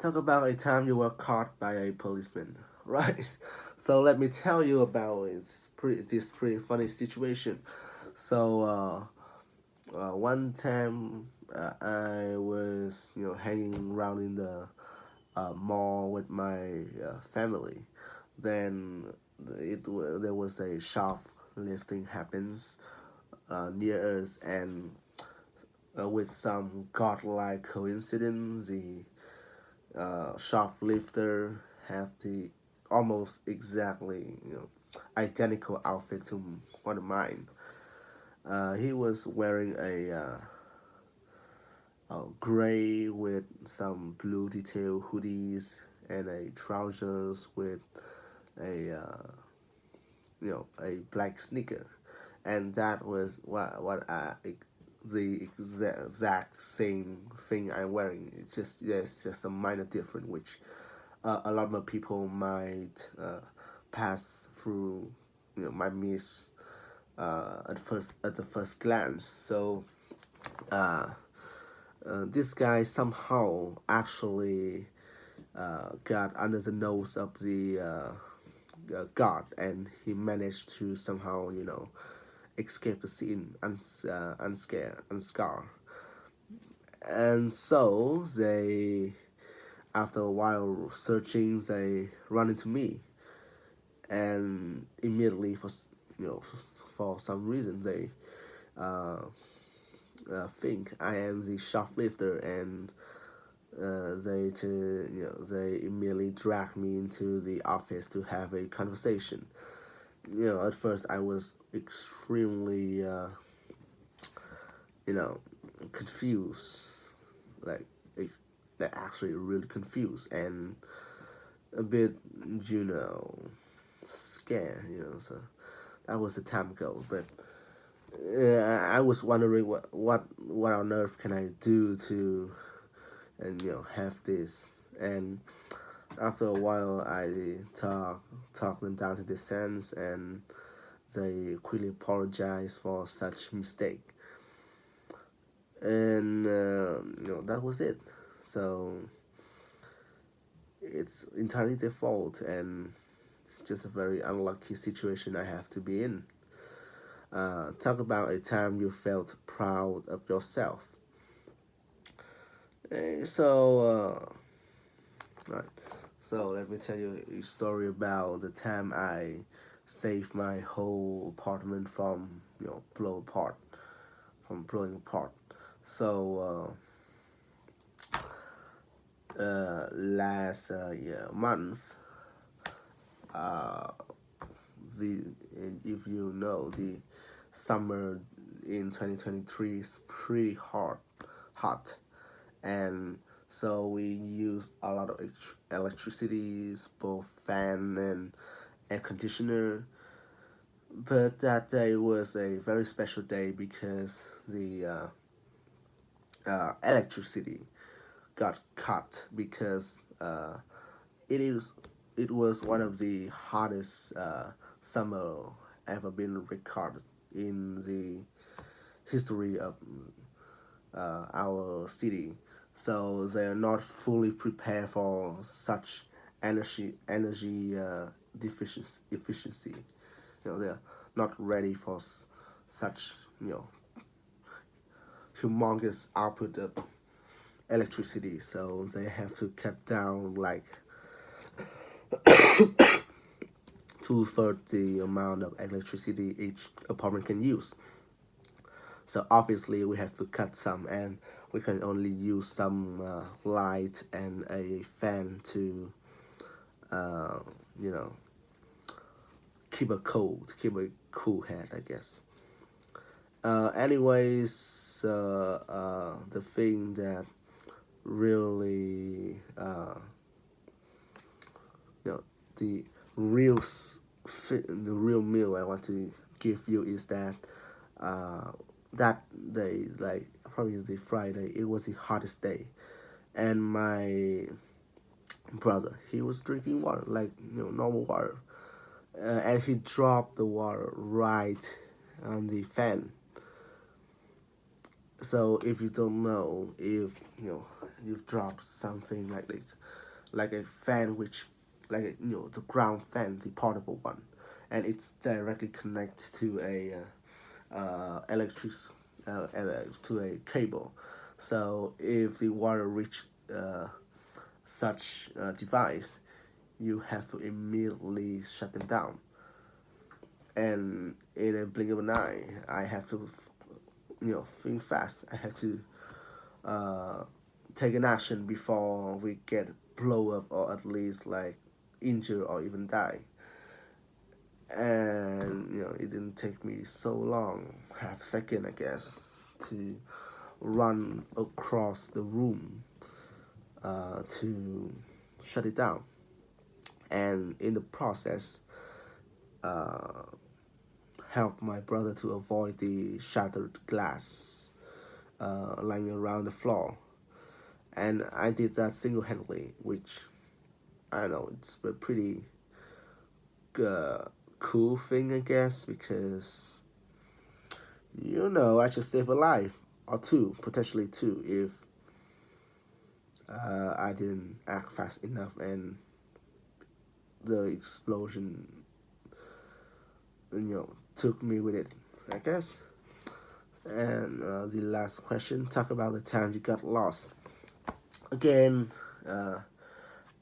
Talk about a time you were caught by a policeman, right? So let me tell you about this pretty funny situation. So one time I was hanging around in the mall with my family. Then there was a shoplifting happens near us, and with some godlike coincidence, the shoplifter have the almost exactly identical outfit to one of mine. He was wearing a gray with some blue detail hoodies and a trousers with a black sneaker, and that was what the exact same thing I'm wearing. It's just a minor difference, which a lot of people might pass through, might miss at the first glance. So uh, this guy somehow actually got under the nose of the guard, and he managed to somehow escape the scene unscared. And so they, after a while searching, they run into me, and immediately for some reason they uh, think I am the shoplifter, and they immediately drag me into the office to have a conversation. At first I was extremely you know confused, like like actually really confused and a bit you know scared. So that was a time ago, but I was wondering what on earth can I do to and have this. And after a while I talk them down to the sense, and they quickly apologize for such mistake. And that was it. So it's entirely their fault, and it's just a very unlucky situation I have to be in. Talk about a time you felt proud of yourself. Right. So let me tell you a story about the time I saved my whole apartment from blowing apart. So last month, uh, the if you know, the summer in 2023 is pretty hot, and so we used a lot of electricity, both fan and air conditioner. But that day was a very special day because the electricity got cut because it it was one of the hottest summer ever been recorded in the history of our city. So they are not fully prepared for such energy efficiency. They're not ready for such humongous output of electricity. So they have to cut down like 2/3 the amount of electricity each apartment can use. So obviously we have to cut some, and we can only use some light and a fan to uh, you know keep a cool head, I guess. Anyways, the thing that really you know the the real meal I want to give you is that uh, that day, like probably the Friday, it was the hottest day, and my brother, he was drinking water like normal water, and he dropped the water right on the fan. So if you don't know, if you've dropped something like a fan, which like a, the ground fan, the portable one, and it's directly connected to a electric to a cable. So if the water reach such device, you have to immediately shut them down. And in a blink of an eye, I have to, think fast. I have to uh, take an action before we get blow up or at least like injure or even die. And it didn't take me so long, half a second I guess, to run across the room to shut it down. And in the process, uh, help my brother to avoid the shattered glass lying around the floor. And I did that single handedly, which I don't know, it's a pretty uh, cool thing, I guess, because I just saved a life or two, potentially two, if I didn't act fast enough and the explosion, took me with it, I guess. And the last question, talk about the time you got lost. Again,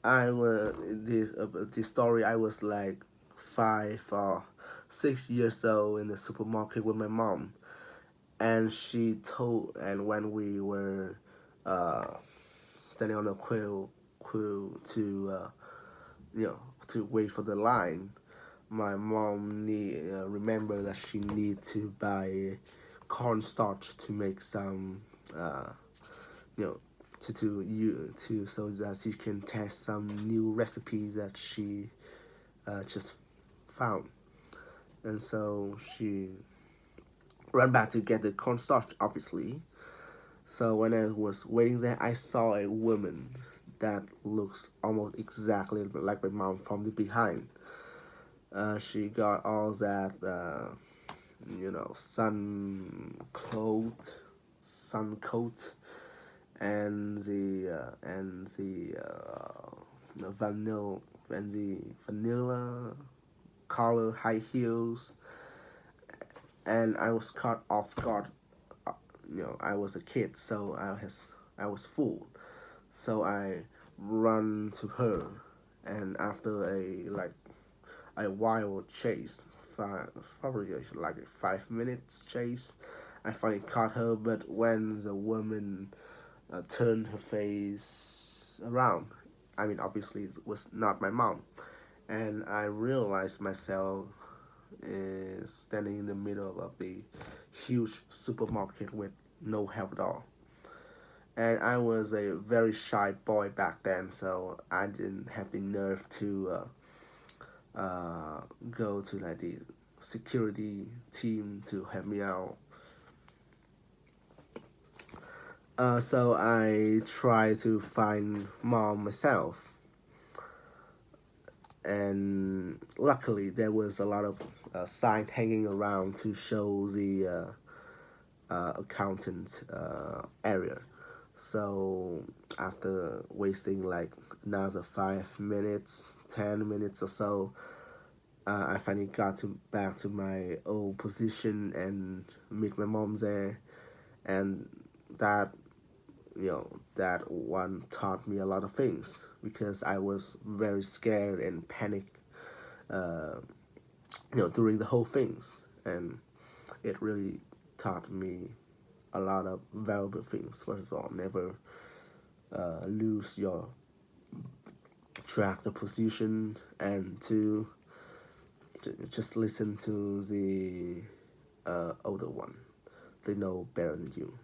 I was this story. I was like 5 or 6 years old in the supermarket with my mom, and and when we were uh, standing on the queue to to wait for the line, my mom remember that she need to buy cornstarch to make some you know to so that she can test some new recipes that she just found. And so she ran back to get the cornstarch, obviously. So when I was waiting there, I saw a woman that looks almost exactly like my mom from the behind. She got all that, sun coat, and the vanilla color high heels, and I was caught off guard. I was a kid, so I was fooled. So I run to her, and after a wild chase, probably like a 5 minutes chase, I finally caught her. But when the woman turned her face around, I mean, obviously it was not my mom, and I realized myself is standing in the middle of the huge supermarket with no help at all. And I was a very shy boy back then, so I didn't have the nerve to go to like the security team to help me out. So I tried to find mom myself, and luckily there was a lot of sign hanging around to show the accountant area. So after wasting like another 5 minutes, 10 minutes or so, I finally got back to my old position and meet my mom there, and that that one taught me a lot of things because I was very scared and panicked, uh, during the whole things, and it really taught me a lot of valuable things. First of all, never lose your track the position, and two, just listen to the older one. They know better than you.